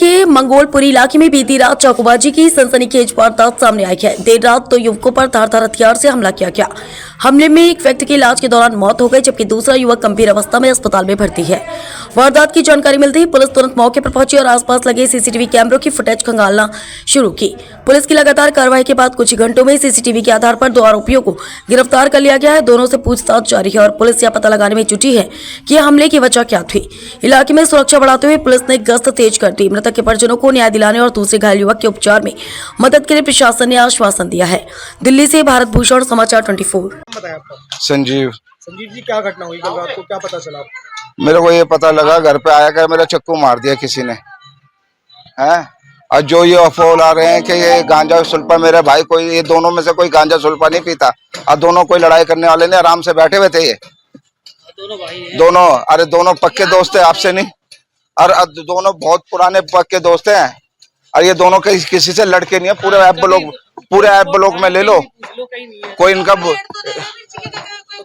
के मंगोलपुरी इलाके में बीती रात चाकूबाजी की सनसनीखेज वारदात सामने आई है। देर रात 2 युवकों पर धारदार हथियार से हमला किया गया। हमले में एक व्यक्ति की इलाज के दौरान मौत हो गई, जबकि दूसरा युवक गंभीर अवस्था में अस्पताल में भर्ती है। वारदात की जानकारी मिलते ही पुलिस तुरंत मौके पर पहुंची और आसपास लगे सीसीटीवी कैमरों की फुटेज खंगालना शुरू की। पुलिस की लगातार कार्रवाई के बाद कुछ ही घंटों में सीसीटीवी के आधार पर 2 आरोपियों को गिरफ्तार कर लिया गया है। दोनों से पूछताछ जारी है और पुलिस यह पता लगाने में जुटी है कि हमले की वजह क्या थी। इलाके में सुरक्षा बढ़ाते हुए पुलिस ने गश्त तेज कर दी। मृतक के परिजनों को न्याय दिलाने और दूसरे घायल युवक के उपचार में मदद के लिए प्रशासन ने आश्वासन दिया है। दिल्ली से भारत भूषण, समाचार 24। संजीव जी, क्या घटना हुई कल रात को, क्या पता चला? मेरे को ये पता लगा घर पे आया कर मेरा चक्कू मार दिया किसी ने है। और जो ये अफवाह उड़ा रहे हैं कि ये गांजा सुल्फा, मेरे भाई कोई ये दोनों में से कोई गांजा सुल्फा नहीं पीता। और दोनों कोई लड़ाई करने वाले नहीं, आराम से बैठे हुए थे। ये दोनों भाई हैं। दोनों, अरे दोनों पक्के दोस्त है आपसे नहीं, और दोनों बहुत पुराने पक्के दोस्त हैं। और ये दोनों किसी से लड़के नहीं है। पूरे ऐप ब्लॉक में ले लो, कोई इनका।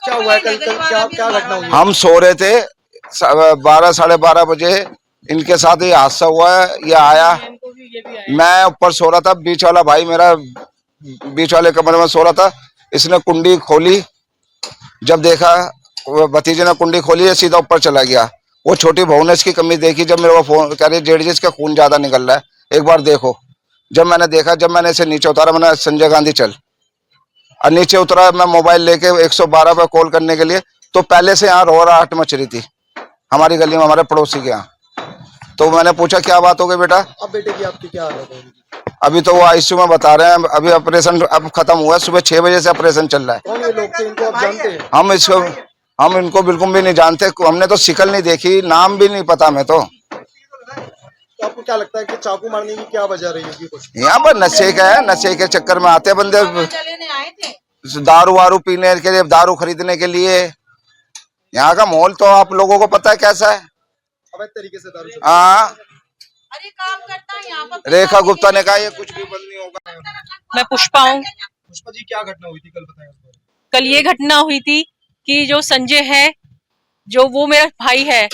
क्या हुआ है कल क्या घटना हुई? हम सो रहे थे 12 साढ़े 12 बजे, इनके साथ ये हादसा हुआ है। ये आया, मैं ऊपर सो रहा था, बीच वाला भाई मेरा बीच वाले कमरे में सो रहा था। इसने कुंडी खोली, जब देखा भतीजे ने कुंडी खोली है, सीधा ऊपर चला गया। वो छोटी बहू ने इसकी कमी देखी, जब मेरे को फोन कह रही जेठ जी इसका खून ज्यादा निकल रहा है, एक बार देखो। जब मैंने देखा, जब मैंने इसे नीचे उतारा, मैंने संजय गांधी चल, और नीचे उतरा मैं मोबाइल लेके 112 पे कॉल करने के लिए। तो पहले से यहाँ रो रहा मच रही थी हमारी गली में, हमारे पड़ोसी के यहाँ। तो मैंने पूछा क्या बात हो गई बेटा? अब बेटे की आपकी क्या हालत है? अभी तो वो आईसीयू में बता रहे हैं, अभी ऑपरेशन अब खत्म हुआ है। सुबह 6 बजे से ऑपरेशन चल रहा है। कौन ये लोग थे, इनको आप जानते हैं? हम इनको बिल्कुल भी नहीं जानते। हमने तो शिकल नहीं देखी, नाम भी नहीं पता हमें। तो आपको क्या लगता है कि चाकू मारने की क्या वजह रही होगी? कुछ यहाँ पर नशे का है, नशे के चक्कर में आते बंदे, दारू वारू पीने के लिए, दारू खरीदने के लिए। यहाँ का माहौल तो आप लोगों को पता है कैसा है। अवैध तरीके से दारू। हाँ, अरे काम करता है यहाँ पर। रेखा गुप्ता ने कहा ये कुछ भी बंद नहीं होगा। मैं पुष्पा हूँ। पुष्पा जी, क्या घटना हुई थी कल, बताएं। कल ये घटना हुई थी कि जो संजय है, जो वो मेरा भाई है,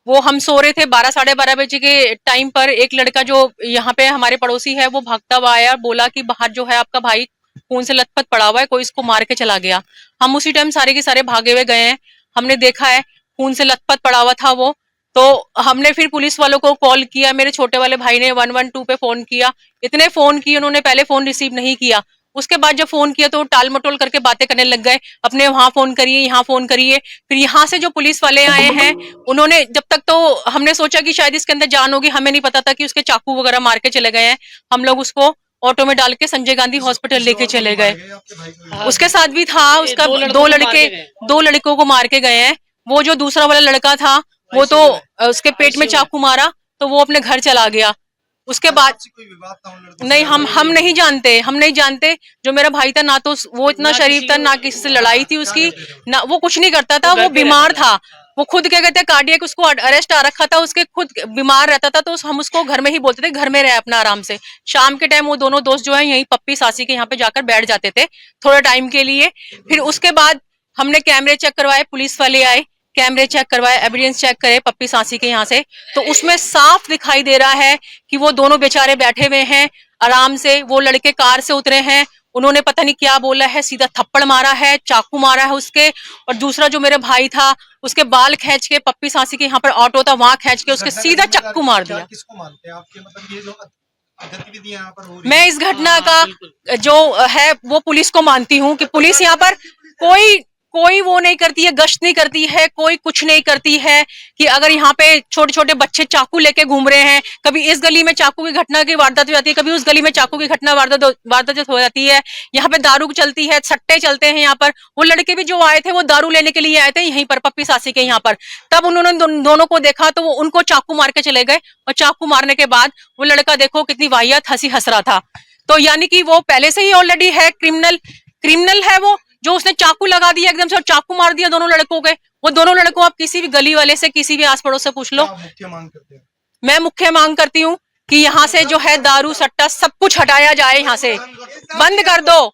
वो हम सो रहे थे 12 साढ़े 12 बजे के टाइम पर एक लड़का जो यहाँ पे हमारे पड़ोसी है, वो भागता हुआ आया और बोला कि बाहर जो है आपका भाई खून से लथपथ पड़ा हुआ है, कोई इसको मार के चला गया। हम उसी टाइम सारे के सारे भागे हुए गए हैं। हमने देखा है खून से लथपथ पड़ा हुआ था वो। तो हमने फिर पुलिस वालों को कॉल किया। मेरे छोटे वाले भाई ने 112 पे फोन किया। इतने फोन किए उन्होंने, पहले फोन रिसीव नहीं किया। उसके बाद जब फोन किया तो टाल मटोल करके बातें करने लग गए, अपने वहां फोन करिए, यहाँ फोन करिए। फिर यहाँ से जो पुलिस वाले आए हैं, उन्होंने जब तक तो हमने सोचा कि शायद इसके अंदर जान होगी, हमें नहीं पता था कि उसके चाकू वगैरह मार के चले गए हैं। हम लोग उसको ऑटो में डाल के संजय गांधी हॉस्पिटल लेके चले गए। उसके साथ भी था उसका दो लड़कों को मार के गए हैं। वो जो दूसरा वाला लड़का था, वो तो उसके पेट में चाकू मारा तो वो अपने घर चला गया। उसके बाद नहीं, हम नहीं जानते। जो मेरा भाई था, ना तो वो इतना शरीफ था, ना किसी से लड़ाई थी उसकी, ना वो कुछ नहीं करता था। वो बीमार था, वो खुद क्या कहते हैं कार्डियक, उसको अरेस्ट आ रखा था, उसके खुद बीमार रहता था। तो हम उसको घर में ही बोलते थे घर में रहे अपना आराम से। शाम के टाइम वो दोनों दोस्त जो है यही पप्पी सासी के यहाँ पे जाकर बैठ जाते थे थोड़े टाइम के लिए। फिर उसके बाद हमने कैमरे चेक करवाए, पुलिस वाले आए, कैमरे चेक करवाए, एविडेंस चेक करे पप्पी सासी के यहाँ से। तो उसमें साफ दिखाई दे रहा है कि वो दोनों बेचारे बैठे हुए हैं आराम से। वो लड़के कार से उतरे हैं, उन्होंने पता नहीं क्या बोला है, सीधा थप्पड़ मारा है, चाकू मारा है उसके। और दूसरा जो मेरे भाई था, उसके बाल खींच के, पप्पी सासी के यहाँ पर ऑटो था वहां खींच के उसके सीधा चक्कू मार दिया। किसको मानते हैं आपके, मतलब ये जो गतिविधियां यहाँ पर हो रही मैं इस घटना का जो है वो पुलिस को मानती हूँ कि पुलिस यहाँ पर कोई वो नहीं करती है, गश्त नहीं करती है, कोई कुछ नहीं करती है। कि अगर यहाँ पे छोटे छोटे बच्चे चाकू लेके घूम रहे हैं, कभी इस गली में चाकू की घटना की वारदात हो जाती है, कभी उस गली में चाकू की घटना वारदात हो जाती है। यहाँ पे दारू चलती है, सट्टे चलते हैं यहाँ पर। वो लड़के भी जो आए थे वो दारू लेने के लिए आए थे यहीं पर पप्पी सासी के यहाँ पर। तब उन्होंने दोनों को देखा तो वो उनको चाकू मार के चले गए। और चाकू मारने के बाद वो लड़का देखो कितनी वाहियात हंसी हंस रहा था। तो यानी कि वो पहले से ही ऑलरेडी है क्रिमिनल है वो, जो उसने चाकू लगा दिया एकदम से और चाकू मार दिया दोनों लड़कों के। वो दोनों लड़कों आप किसी भी गली वाले से, किसी भी आस पड़ोस से पूछ लो। मैं मुख्य मांग करती हूँ कि यहाँ से जो है दारू सट्टा सब कुछ हटाया जाए, यहाँ से बंद कर दो।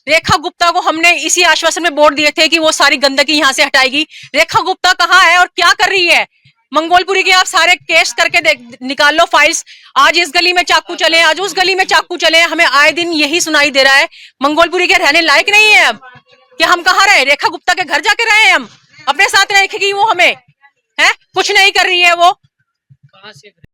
रेखा गुप्ता को हमने इसी आश्वासन में बोल दिए थे कि वो सारी गंदगी यहाँ से हटाएगी। रेखा गुप्ता कहाँ है और क्या कर रही है? मंगोलपुरी के आप सारे केस करके निकाल लो फाइल्स। आज इस गली में चाकू चले, आज उस गली में चाकू चले, हमें आए दिन यही सुनाई दे रहा है। मंगोलपुरी के रहने लायक नहीं है अब कि हम कहाँ रहे, रेखा गुप्ता के घर जाके रहे हम, अपने साथ रहेगी वो, हमें है कुछ नहीं कर रही है वो।